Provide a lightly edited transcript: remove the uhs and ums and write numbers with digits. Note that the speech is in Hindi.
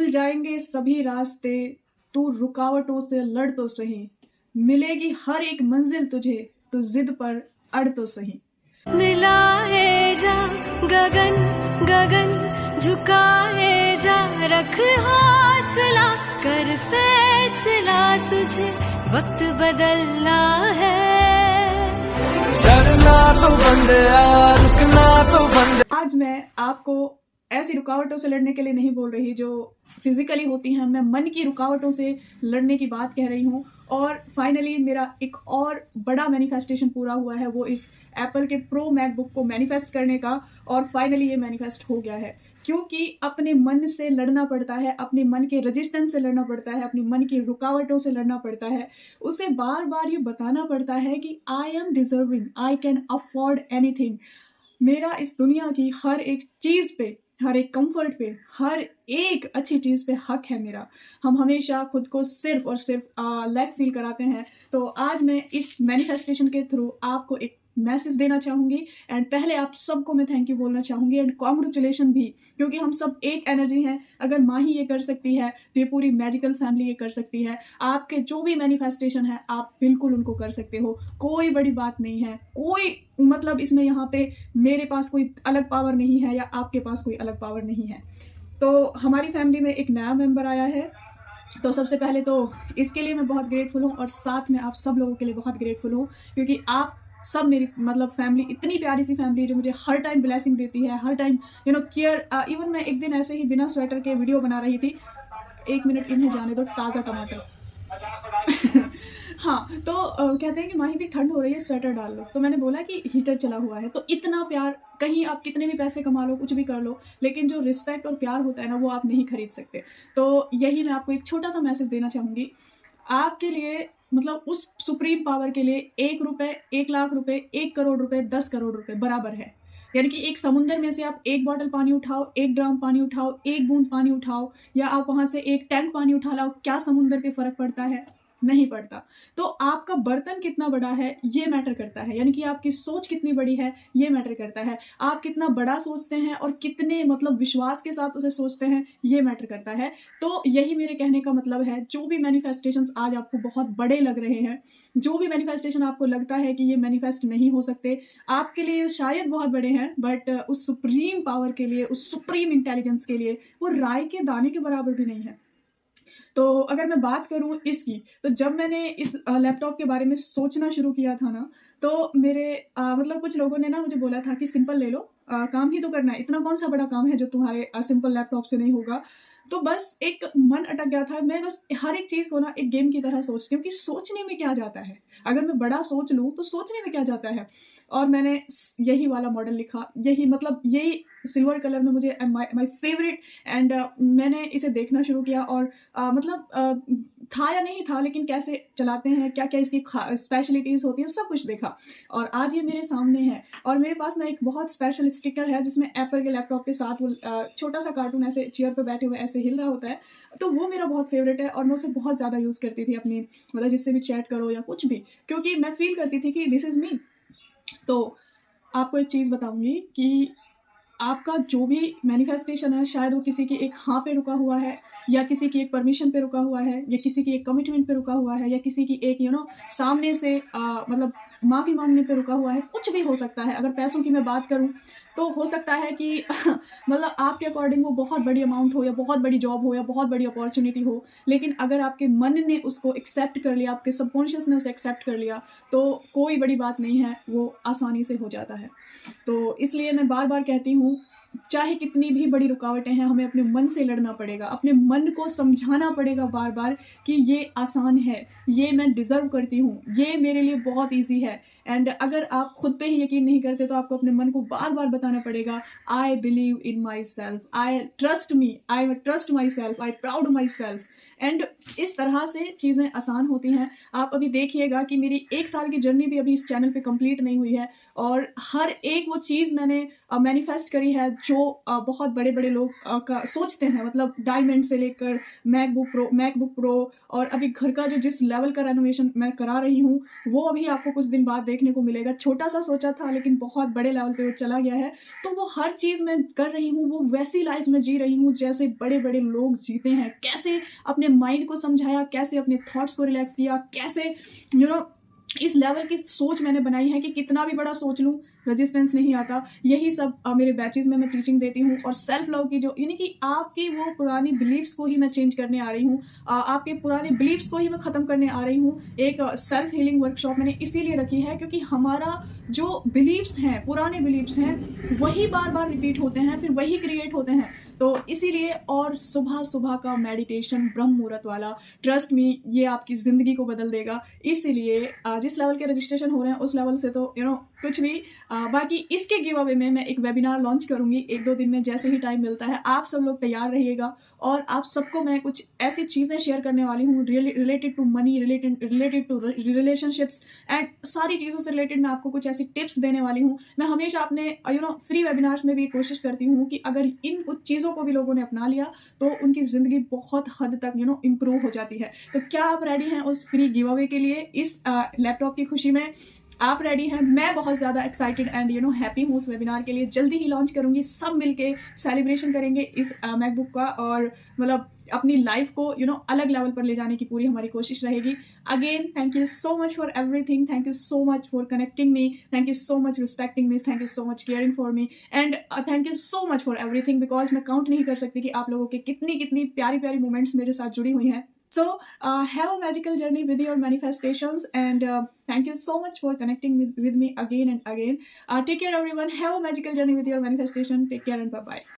खुल जाएंगे सभी रास्ते, तू रुकावटों से लड़ तो सही, मिलेगी हर एक मंजिल तुझे, तू जिद पर अड़ तो सही। मिला है जा गगन गगन, झुका है जा रख हौसला, कर फैसला तुझे वक्त बदलना है। डरना तो बंद है, रुकना तो बंद। आज मैं आपको ऐसी रुकावटों से लड़ने के लिए नहीं बोल रही जो फिजिकली होती हैं, मैं मन की रुकावटों से लड़ने की बात कह रही हूँ। और फाइनली मेरा एक और बड़ा मैनिफेस्टेशन पूरा हुआ है, वो इस एप्पल के प्रो मैकबुक को मैनिफेस्ट करने का। और फाइनली ये मैनिफेस्ट हो गया है, क्योंकि अपने मन से लड़ना पड़ता है, अपने मन के रेजिस्टेंस से लड़ना पड़ता है, अपने मन की रुकावटों से लड़ना पड़ता है। उसे बार बार ये बताना पड़ता है कि I am deserving, I can afford anything. मेरा इस दुनिया की हर एक चीज़ पे, हर एक कंफर्ट पे, हर एक अच्छी चीज़ पे हक है मेरा। हम हमेशा खुद को सिर्फ और सिर्फ लैक फील कराते हैं। तो आज मैं इस मैनिफेस्टेशन के थ्रू आपको एक मैसेज देना चाहूँगी। एंड पहले आप सबको मैं थैंक यू बोलना चाहूँगी एंड कॉन्ग्रेचुलेशन भी, क्योंकि हम सब एक एनर्जी हैं। अगर माही ये कर सकती है तो ये पूरी मैजिकल फैमिली ये कर सकती है। आपके जो भी मैनिफेस्टेशन है आप बिल्कुल उनको कर सकते हो, कोई बड़ी बात नहीं है। कोई मतलब इसमें यहाँ पे मेरे पास कोई अलग पावर नहीं है या आपके पास कोई अलग पावर नहीं है। तो हमारी फैमिली में एक नया मेंबर आया है, तो सबसे पहले तो इसके लिए मैं बहुत ग्रेटफुल हूँ और साथ में आप सब लोगों के लिए बहुत ग्रेटफुल हूँ, क्योंकि आप सब मेरी मतलब फैमिली इतनी प्यारी सी फैमिली है जो मुझे हर टाइम ब्लेसिंग देती है, हर टाइम केयर। इवन मैं एक दिन ऐसे ही बिना स्वेटर के वीडियो बना रही थी। एक मिनट इन्हें जाने दो, ताज़ा टमाटर। हाँ, तो कहते हैं कि माही दी ठंड हो रही है, स्वेटर डाल लो। तो मैंने बोला कि हीटर चला हुआ है। तो इतना प्यार, कहीं आप कितने भी पैसे कमा लो, कुछ भी कर लो, लेकिन जो रिस्पेक्ट और प्यार होता है ना, वो आप नहीं खरीद सकते। तो यही मैं आपको एक छोटा सा मैसेज देना चाहूँगी। आपके लिए मतलब उस सुप्रीम पावर के लिए 1 रुपये, 1 लाख रुपए, 1 करोड़ रुपए, 10 करोड़ रुपए बराबर है। यानी कि एक समुंदर में से आप 1 बॉटल पानी उठाओ, 1 ड्राम पानी उठाओ, 1 बूंद पानी उठाओ, या आप वहाँ से 1 टैंक पानी उठा लाओ, क्या समुंदर पे फ़र्क पड़ता है? नहीं पड़ता। तो आपका बर्तन कितना बड़ा है ये मैटर करता है, यानी कि आपकी सोच कितनी बड़ी है ये मैटर करता है। आप कितना बड़ा सोचते हैं और कितने मतलब विश्वास के साथ उसे सोचते हैं ये मैटर करता है। तो यही मेरे कहने का मतलब है। जो भी मैनिफेस्टेशंस आज आपको बहुत बड़े लग रहे हैं, जो भी मैनिफेस्टेशन आपको लगता है कि ये मैनिफेस्ट नहीं हो सकते, आपके लिए शायद बहुत बड़े हैं, बट उस सुप्रीम पावर के लिए, उस सुप्रीम इंटेलिजेंस के लिए वो राई के दाने के बराबर भी नहीं है। तो अगर मैं बात करूँ इसकी, तो जब मैंने इस लैपटॉप के बारे में सोचना शुरू किया था ना, तो मेरे मतलब कुछ लोगों ने ना मुझे बोला था कि सिंपल ले लो, काम ही तो करना है, इतना कौन सा बड़ा काम है जो तुम्हारे सिंपल लैपटॉप से नहीं होगा। तो बस एक मन अटक गया था। मैं बस हर एक चीज़ को ना एक गेम की तरह सोचती हूँ कि सोचने में क्या जाता है, अगर मैं बड़ा सोच लूँ तो सोचने में क्या जाता है। और मैंने यही वाला मॉडल लिखा, यही मतलब यही सिल्वर कलर में मुझे माय फेवरेट। एंड मैंने इसे देखना शुरू किया और था या नहीं था, लेकिन कैसे चलाते हैं, क्या क्या इसकी स्पेशलिटीज़ होती हैं, सब कुछ देखा। और आज ये मेरे सामने है। और मेरे पास ना एक बहुत स्पेशल स्टिकर है जिसमें एप्पल के लैपटॉप के साथ वो छोटा सा कार्टून ऐसे चेयर पर बैठे हुए ऐसे हिल रहा होता है। तो वो मेरा बहुत फेवरेट है और मैं उसे बहुत ज़्यादा यूज़ करती थी अपनी, मतलब जिससे भी चैट करो या कुछ भी, क्योंकि मैं फील करती थी कि दिस इज़ मी। तो आपको एक चीज़ बताऊंगी कि आपका जो भी मैनिफेस्टेशन है, शायद वो किसी की एक हाँ पे रुका हुआ है, या किसी की एक परमिशन पे रुका हुआ है, या किसी की एक कमिटमेंट पे रुका हुआ है, या किसी की एक सामने से मतलब माफ़ी मांगने पे रुका हुआ है। कुछ भी हो सकता है। अगर पैसों की मैं बात करूं तो हो सकता है कि मतलब आपके अकॉर्डिंग वो बहुत बड़ी अमाउंट हो, या बहुत बड़ी जॉब हो, या बहुत बड़ी अपॉर्चुनिटी हो, लेकिन अगर आपके मन ने उसको एक्सेप्ट कर लिया, आपके सबकॉन्शियस ने उसे एक्सेप्ट कर लिया, तो कोई बड़ी बात नहीं है, वो आसानी से हो जाता है। तो इसलिए मैं बार बार कहती हूँ, चाहे कितनी भी बड़ी रुकावटें हैं, हमें अपने मन से लड़ना पड़ेगा, अपने मन को समझाना पड़ेगा बार बार कि ये आसान है, ये मैं डिज़र्व करती हूँ, ये मेरे लिए बहुत इजी है। एंड अगर आप खुद पे ही यकीन नहीं करते तो आपको अपने मन को बार बार बताना पड़ेगा, I believe in my self, I trust me, I trust my self, I proud my self. And इस तरह से चीज़ें आसान होती हैं। आप अभी देखिएगा कि मेरी 1 साल की जर्नी भी अभी इस चैनल पे कंप्लीट नहीं हुई है, और हर एक वो चीज़ मैंने मैनिफेस्ट करी है जो बहुत बड़े-बड़े लोग का सोचते हैं, मतलब डायमंड से लेकर मैकबुक प्रो और अभी घर का जो जिस लेवल का रेनोवेशन मैं करा रही हूँ, वो अभी आपको कुछ दिन बाद देखने को मिलेगा। छोटा-सा सोचा था लेकिन बहुत बड़े लेवल पे वो चला गया है। तो वो हर चीज़ मैं कर रही हूँ, वो वैसी लाइफ़ मैं जी रही हूँ जैसे बड़े-बड़े लोग जीते हैं। कैसे अपने माइंड को समझाया, कैसे अपने थॉट्स को रिलैक्स किया, कैसे इस लेवल की सोच मैंने बनाई है कि कितना भी बड़ा सोच लूँ, रेजिस्टेंस नहीं आता। यही सब मेरे बैचेज़ में मैं टीचिंग देती हूँ और सेल्फ लव की जो यानी कि आपकी वो पुरानी बिलीफ्स को ही मैं चेंज करने आ रही हूँ। आपके पुराने बिलीफ्स को ही मैं ख़त्म करने आ रही हूँ। एक सेल्फ हीलिंग वर्कशॉप मैंने इसीलिए रखी है क्योंकि हमारा जो बिलीफ्स हैं, पुराने बिलीफ्स हैं, वही बार-बार रिपीट होते हैं, फिर वही क्रिएट होते हैं। तो इसीलिए और सुबह-सुबह का मेडिटेशन ब्रह्म मुहूर्त वाला, ट्रस्ट मी ये आपकी ज़िंदगी को बदल देगा। इसीलिए जिस लेवल के रजिस्ट्रेशन हो रहे हैं उस लेवल से तो कुछ भी बाकी इसके गिव अवे में मैं एक वेबिनार लॉन्च करूँगी 1-2 दिन में जैसे ही टाइम मिलता है। आप सब लोग तैयार रहिएगा और आप सबको मैं कुछ ऐसी चीज़ें शेयर करने वाली हूँ related to money, related to relationships and सारी चीज़ों से रिलेटेड मैं आपको कुछ ऐसी टिप्स देने वाली हूँ। मैं हमेशा अपने फ्री वेबिनार्स में भी कोशिश करती हूँ कि अगर इन कुछ चीज़ों को भी लोगों ने अपना लिया तो उनकी ज़िंदगी बहुत हद तक इम्प्रूव हो जाती है। तो क्या आप रेडी हैं उस फ्री गिव अवे के लिए? इस लैपटॉप की खुशी में आप रेडी हैं? मैं बहुत ज़्यादा एक्साइटेड एंड हैप्पी हूँ उस वेबिनार के लिए। जल्दी ही लॉन्च करूँगी, सब मिलके सेलिब्रेशन करेंगे इस मैकबुक का और मतलब अपनी लाइफ को अलग लेवल पर ले जाने की पूरी हमारी कोशिश रहेगी। Again thank you so much for everything, thank you so much for connecting me, thank you so much respecting me, thank you so much caring for me and thank you so much for everything because मैं काउंट नहीं कर सकती कि आप लोगों के कितनी प्यारी मोमेंट्स मेरे साथ जुड़ी हुई हैं। So, have a magical journey with your manifestations and thank you so much for connecting with me again and again. Take care everyone. Have a magical journey with your manifestation. Take care and bye-bye.